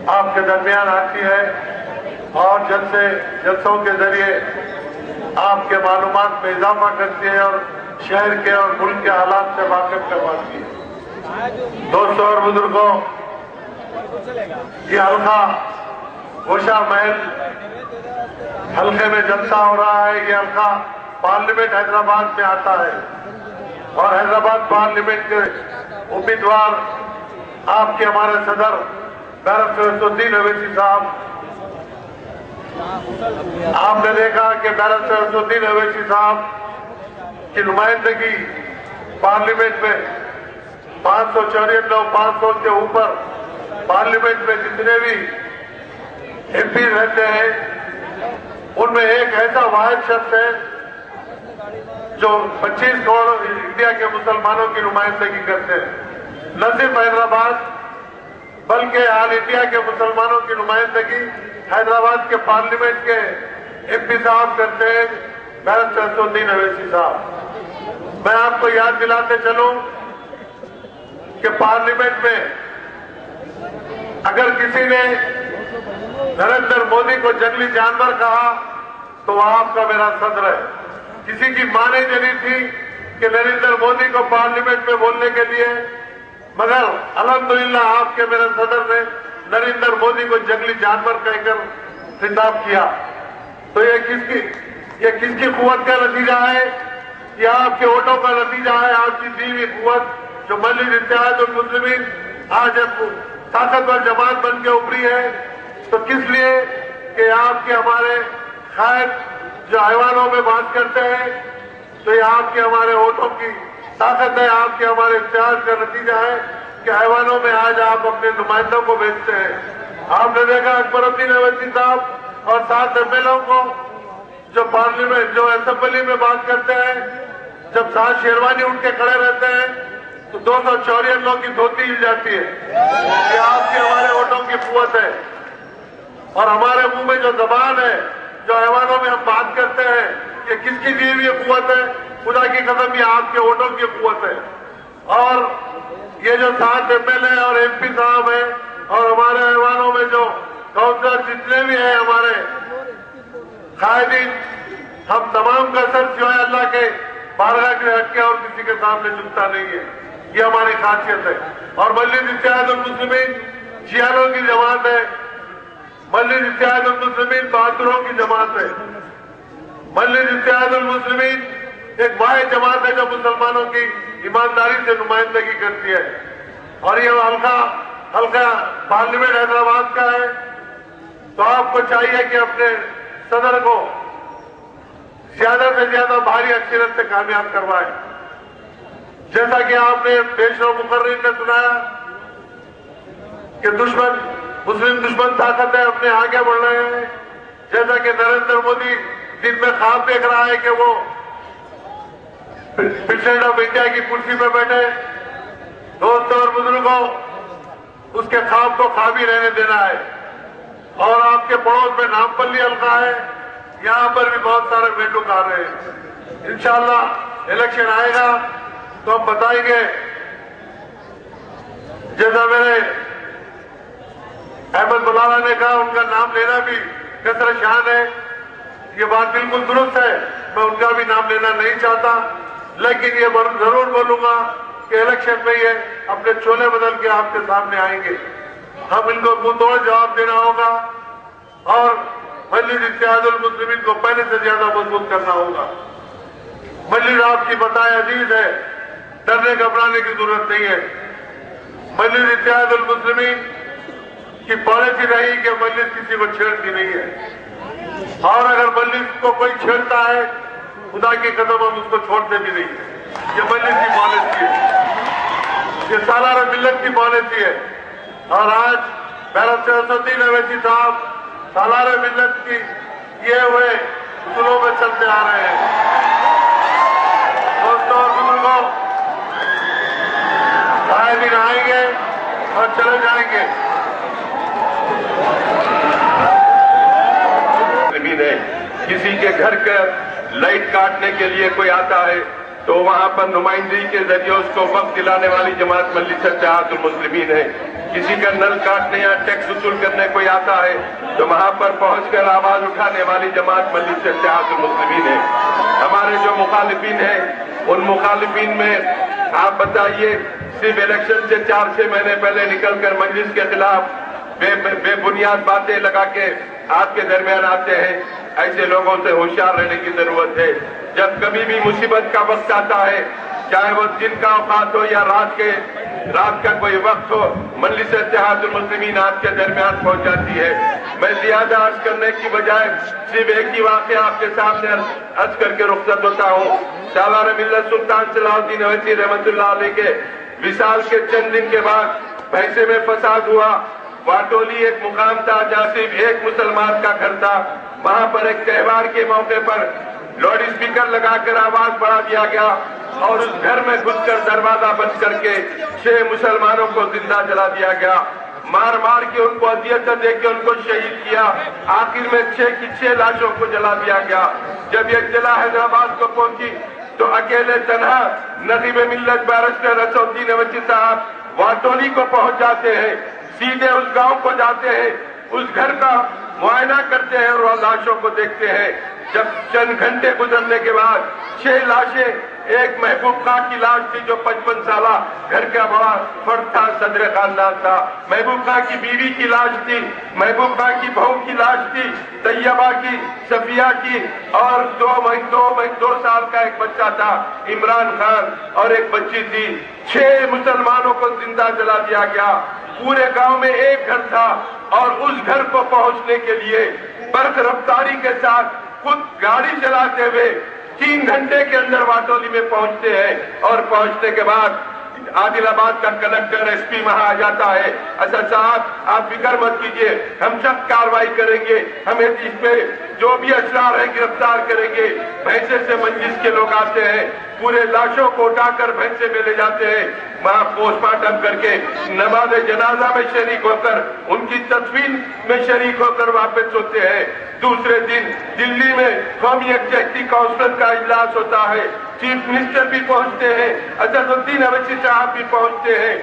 آپ کے درمیان آتی ہے اور جلسوں کے ذریعے آپ کے معلومات میں اضافہ کرتی ہے اور شہر کے اور ملک کے حالات سے واقف کرواتی ہے۔ دوستوں اور بزرگوں، یہ حلقہ گوشہ محل حلقے میں جلسہ ہو رہا ہے۔ یہ حلقہ پارلیمنٹ حیدرآباد میں آتا ہے اور حیدرآباد پارلیمنٹ کے امیدوار آپ کے ہمارے صدر بیرسٹر اسد الدین اویسی صاحب، آپ نے دیکھا کہ بیرسٹر اسد الدین اویسی صاحب کی نمائندگی پارلیمنٹ میں 500 کے اوپر پارلیمنٹ میں جتنے بھی ایم پی رہتے ہیں ان میں ایک ایسا واحد شخص ہے جو 25 کروڑ انڈیا کے مسلمانوں کی نمائندگی کرتے ہیں۔ نہ صرف حیدرآباد بلکہ آل انڈیا کے مسلمانوں کی نمائندگی حیدرآباد کے پارلیمنٹ کے ایم پی صاحب کرتے ہیں، بیرسٹر اسد الدین اویسی صاحب۔ میں آپ کو یاد دلاتے چلوں کہ پارلیمنٹ میں اگر کسی نے نریندر مودی کو جنگلی جانور کہا تو وہ آپ کا میرا صدر ہے۔ کسی کی ماں نہیں چلی تھی کہ نریندر مودی کو پارلیمنٹ میں بولنے کے لیے، مگر الحمدللہ آپ کے میرے صدر نے نریندر مودی کو جنگلی جانور کہہ کر خطاب کیا۔ تو یہ کس کی قوت کا نتیجہ ہے؟ یہ آپ کے ووٹوں کا نتیجہ ہے، آپ کی دی ہوئی قوت جو مجلس اتحاد المسلمین آج طاقتور جماعت بن کے ابھری ہے۔ تو کس لیے کہ آپ کے ہمارے قائد جو ایوانوں میں بات کرتے ہیں، تو یہ آپ کے ہمارے ووٹوں کی طاقت ہے، آپ کے ہمارے اتحاد کا نتیجہ ہے کہ ایوانوں میں آج آپ اپنے نمائندوں کو بھیجتے ہیں۔ آپ نے دیکھا اکبر الدین اویسی صاحب اور 7 ایم ایل اے کو جو پارلیمنٹ جو اسمبلی میں بات کرتے ہیں، جب 7 شیروانی اٹھ کے کھڑے رہتے ہیں تو 264 لوگوں کی دھوتی ہل جاتی ہے۔ یہ آپ کے ہمارے ووٹوں کی قوت ہے۔ اور ہمارے منہ میں جو زبان ہے، جو ایوانوں میں ہم بات کرتے ہیں، یہ کس کی دی ہوئی قوت ہے؟ خدا کی قسم یہ آپ کے ووٹوں کی قوت ہے۔ اور یہ جو 7 ایم ایل اے اور ایم پی صاحب ہیں اور ہمارے ایوانوں میں جو کاؤنسلر جتنے بھی ہیں ہمارے قائدین، ہم تمام کا سر جو ہے اللہ کے بارگاہ کے ہٹ کے اور کسی کے سامنے جھکتا نہیں ہے۔ یہ ہماری خاصیت ہے۔ اور مجلس اتحاد المسلمین جیانوں کی جماعت ہے، مجلس اتحاد المسلمین بہادروں کی جماعت ہے، مجلس اتحاد المسلمین ایک واحد جماعت ہے جو مسلمانوں کی ایمانداری سے نمائندگی کرتی ہے۔ اور یہ حلقہ پارلیمنٹ حیدرآباد کا ہے، تو آپ کو چاہیے کہ اپنے صدر کو زیادہ سے زیادہ بھاری اکثریت سے کامیاب کروائے۔ جیسا کہ آپ نے پیش و مقررین میں سنایا کہ مسلم دشمن طاقت ہے، اپنے آگے بڑھ رہے ہیں۔ جیسا کہ نریندر مودی دن میں خواب دیکھ رہا ہے کہ وہ پریزیڈنٹ آف انڈیا کی کرسی پہ بیٹھے۔ دوستوں اور بزرگوں، اس کے خواب کو خواب ہی رہنے دینا ہے۔ اور آپ کے پڑوس میں نامپلی حلقہ ہے، یہاں پر بھی بہت سارے مینڈک آ رہے ہیں۔ انشاءاللہ الیکشن آئے گا تو ہم بتائیں گے۔ جیسا میرے احمد بلالا نے کہا، ان کا نام لینا بھی کثر شان ہے، یہ بات بالکل درست ہے، میں ان کا بھی نام لینا نہیں چاہتا، لیکن یہ ضرور بولوں گا کہ الیکشن میں یہ اپنے چولے بدل کے آپ کے سامنے آئیں گے۔ ہم ان کو منہ توڑ جواب دینا ہوگا اور مجلس اتحاد المسلمین کو پہلے سے زیادہ مضبوط کرنا ہوگا۔ مجلس آپ کی بتائے عزیز ہے، ڈرنے گھبرانے کی ضرورت نہیں ہے۔ مجلس اتحاد المسلمین کی پالیسی رہی کہ مجلس کسی کو چھیڑتی نہیں ہے، اور اگر مجلس کو کوئی چھیڑتا ہے خدا کی قسم ہم اس کو چھوڑتے بھی نہیں ہیں۔ یہ مجلس کی پالیسی ہے، یہ سالار ملت کی پالیسی ہے۔ اور آج بیرسٹر اسد الدین اویسی صاحب سالار ملت کی یہ ہوئے اصولوں میں چلتے آ رہے ہیں۔ دوستوں اور بزرگوں، قائدین آئیں گے اور چلے جائیں گے۔ کسی کے گھر کا لائٹ کاٹنے کے لیے کوئی آتا ہے تو وہاں پر نمائندگی کے ذریعے اس کو وقت دلانے والی جماعت مجلس اتحاد المسلمین ہے۔ किसी का नल काटने या टैक्स वसूल करने कोई आता है तो वहां पर पहुंचकर आवाज उठाने वाली जमात मजलिस इत्तेहादुल मुस्लिमीन है। हमारे जो मुखालिफिन हैं उन मुखालिफिन में आप बताइए, सिर्फ इलेक्शन से 4-6 महीने पहले निकलकर मजलिस के खिलाफ बेबुनियाद बातें लगा के आपके दरमियान आते हैं। ऐसे लोगों से होशियार रहने की जरूरत है। जब कभी भी मुसीबत का वक्त आता है, चाहे वो दिन का औकात हो या रात का कोई वक्त हो, मजलिस इत्तेहादुल मुस्लिमीन आपके दरमियान पहुंच जाती है। मैं ज्यादा अर्ज करने की बजाय सिर्फ एक ही वाक़या आपके सामने अर्ज करके रुखसत होता हूँ। सालार मिल्लत सुल्तान सलाहुद्दीन अवैसी रहमतुल्लाह अलैह के विसाल के चंद दिन के बाद भैंसे में फसाद हुआ। वाटोली एक मुकाम था जहाँ सिर्फ एक मुसलमान का घर था। वहां पर एक त्योहार के मौके पर लाउड स्पीकर लगाकर आवाज बढ़ा दिया गया और उस घर में घुसकर दरवाजा बंद करके 6 मुसलमानों को जिंदा जला दिया गया। मार मार के उनको अजियत दे के उनको शहीद किया। आखिर में 6 की 6 लाशों को जला दिया गया। जब ये जिला हैदराबाद को पहुंची तो अकेले तनहा नकीब मिल्लत बैरिस्टर असदुद्दीन अवैसी साहब वाटोली को पहुंच जाते हैं, सीधे उस गांव को जाते हैं, उस घर का मुआयना करते हैं और लाशों को देखते हैं। जब चंद घंटे गुजरने के बाद 6 लाशें, एक महबूब खां की लाश थी जो 55 साला घर का बड़ा फर्द था, सदर खानदान था। महबूब खां की बीवी की लाश थी, महबूब खां की बहू की लाश थी, तैयबा की, सफिया की, और 2 साल का एक बच्चा था इमरान खान, और एक बच्ची थी। 6 मुसलमानों को जिंदा जला दिया गया। पूरे गांव में एक घर था और उस घर को पहुंचने के लिए बर्क रफ्तारी के साथ खुद गाड़ी चलाते हुए 3 घंटे के अंदर वाटोली में पहुंचते हैं। और पहुंचने के बाद आदिलाबाद का कलेक्टर एसपी वहां आ जाता है। असद साहब, आप फिक्र मत कीजिए, हम सख्त कार्रवाई करेंगे, हमें इस पे जो भी असरार है गिरफ्तार करेंगे। भैंसे से मजलिस के लोग आते हैं, पूरे लाशों को उठाकर भैंसे में ले जाते हैं, वहां पोस्टमार्टम करके नमाज जनाजा में शरीक होकर उनकी तदफीन में शरीक होकर वापस होते हैं। दूसरे दिन दिल्ली में कौमी यकजहती काउंसिल का इजलास होता है, चीफ मिनिस्टर भी पहुंचते हैं, असदुद्दीन अवैसी साहब भी पहुंचते हैं।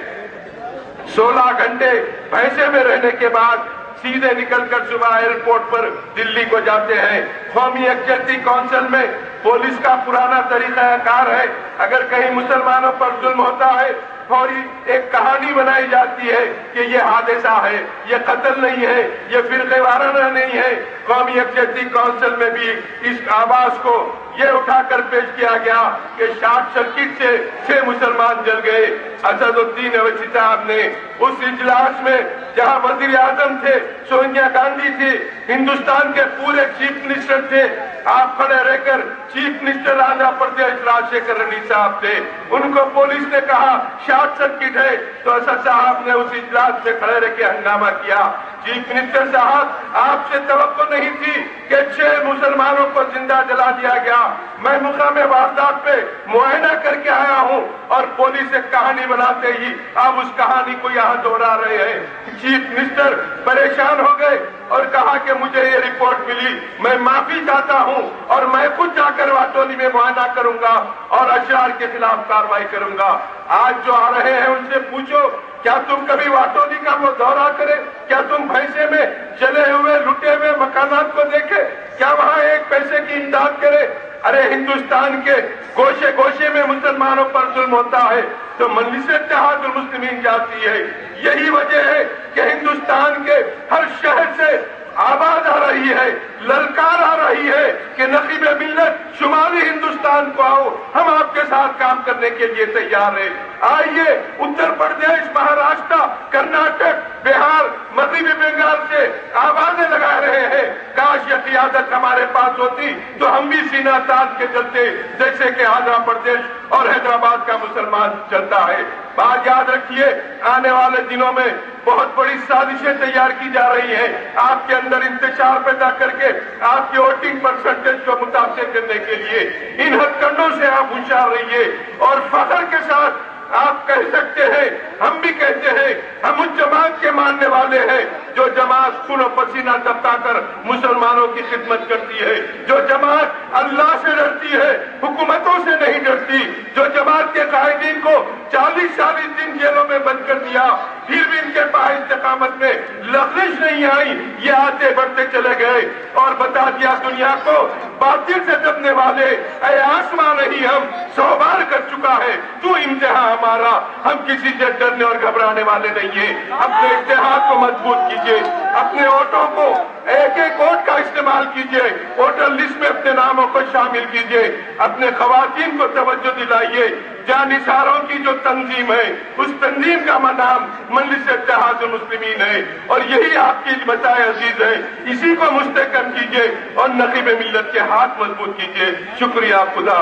16 घंटे भैंसे में रहने के बाद सीधे निकलकर सुबह एयरपोर्ट पर दिल्ली को जाते हैं। कौमी यकजहती काउंसिल में पुलिस का पुराना तरीकाकार है, अगर कहीं मुसलमानों पर जुल्म होता है फौरी एक कहानी बनाई जाती है कि ये हादसा है, ये कत्ल नहीं है, ये फिरके वाराना नहीं है। कौमी यकजहती काउंसिल में भी इस आवाज को ये उठाकर पेश किया गया कि शॉर्ट सर्किट से 6 मुसलमान जल गए। असदुद्दीन अवैसी साहब ने उस इजलास में जहां वजीर आजम थे, सोनिया गांधी थी, हिंदुस्तान के पूरे चीफ मिनिस्टर थे, आप खड़े रहकर चीफ मिनिस्टर आंध्र प्रदेश राजशेखर रेड्डी साहब थे, उनको पुलिस ने कहा शॉर्ट सर्किट है, तो असद साहब ने उस इजलास में खड़े रह के हंगामा किया। चीफ मिनिस्टर साहब, आपसे तवक्को नहीं थी कि 6 मुसलमानों को जिंदा जला दिया गया। मैं मुकामे वारदात पे मुआयना करके आया हूं और पुलिस एक कहानी बनाते ही आप उस कहानी को यहाँ दोहरा रहे हैं। चीफ मिनिस्टर परेशान हो गए और कहा कि मुझे ये रिपोर्ट मिली, मैं माफी चाहता हूं और मैं खुद जाकर वाटोली में मुआयना करूंगा और अशरार के खिलाफ कार्रवाई करूंगा। आज जो आ रहे हैं उनसे पूछो, क्या तुम कभी वाटोली का वो दौरा करे? क्या तुम भैंसे में जले हुए लुटे हुए मकानात को देखे? क्या वहां एक पैसे की इमदाद करे? अरे हिंदुस्तान के गोशे गोशे में मुसलमानों पर जुल्म होता है तो मजलिस इत्तेहादुल मुस्लिमीन जाती है। यही वजह है कि हिंदुस्तान के हर शहर से आवाज आ रही है, ललकार आ रही है कि नकीब मिल्लत शुमाली हिंदुस्तान को आओ, हम आपके साथ काम करने के लिए तैयार हैं। आइए, उत्तर प्रदेश, महाराष्ट्र, कर्नाटक, बिहार, मध्य बंगाल से आवाजें लगा रहे हैं। काश ये क़ियादत हमारे पास होती तो हम भी सीना तान के चलते जैसे कि आंध्र प्रदेश और हैदराबाद का मुसलमान चलता है। बात याद रखिए, आने वाले दिनों में बहुत बड़ी साजिशें तैयार की जा रही हैं आपके अंदर इंतशार पैदा करके आपकी वोटिंग परसेंटेज को मुतासिर करने के लिए। इन हथकंडों से आप होशियार रहिए और फख्र के साथ आप कह सकते हैं, हम भी कहते हैं, हम उस जमात के मानने वाले हैं جو جماعت خون و پسینہ ٹپکا کر مسلمانوں کی خدمت کرتی ہے، جو جماعت اللہ سے ڈرتی ہے، حکومتوں سے نہیں ڈرتی، جو جماعت کے قائدین کو 40 دن جیلوں میں بند کر دیا، پھر بھی ان کے پاس استقامت میں لغزش نہیں آئی، یہ آتے بڑھتے چلے گئے اور بتا دیا دنیا کو باطل سے دبنے والے، اے آسمان نہیں ہم 100 بار کر چکا ہے تو امتحان ہمارا، ہم کسی سے ڈرنے اور گھبرانے والے نہیں ہیں۔ اپنے اتحاد کو مضبوط کیجئے، اپنے ووٹوں کو ایک ووٹ کا استعمال کیجئے، ووٹر لسٹ میں اپنے ناموں کو شامل کیجئے، اپنے خواتین کو توجہ دلائیے۔ جانثاروں کی جو تنظیم ہے اس تنظیم کا نام مجلس اتحاد المسلمین ہے اور یہی آپ کی بتائے عزیز ہے، اسی کو مستحکم کیجئے اور نقیب ملت کے ہاتھ مضبوط کیجئے۔ شکریہ، خدا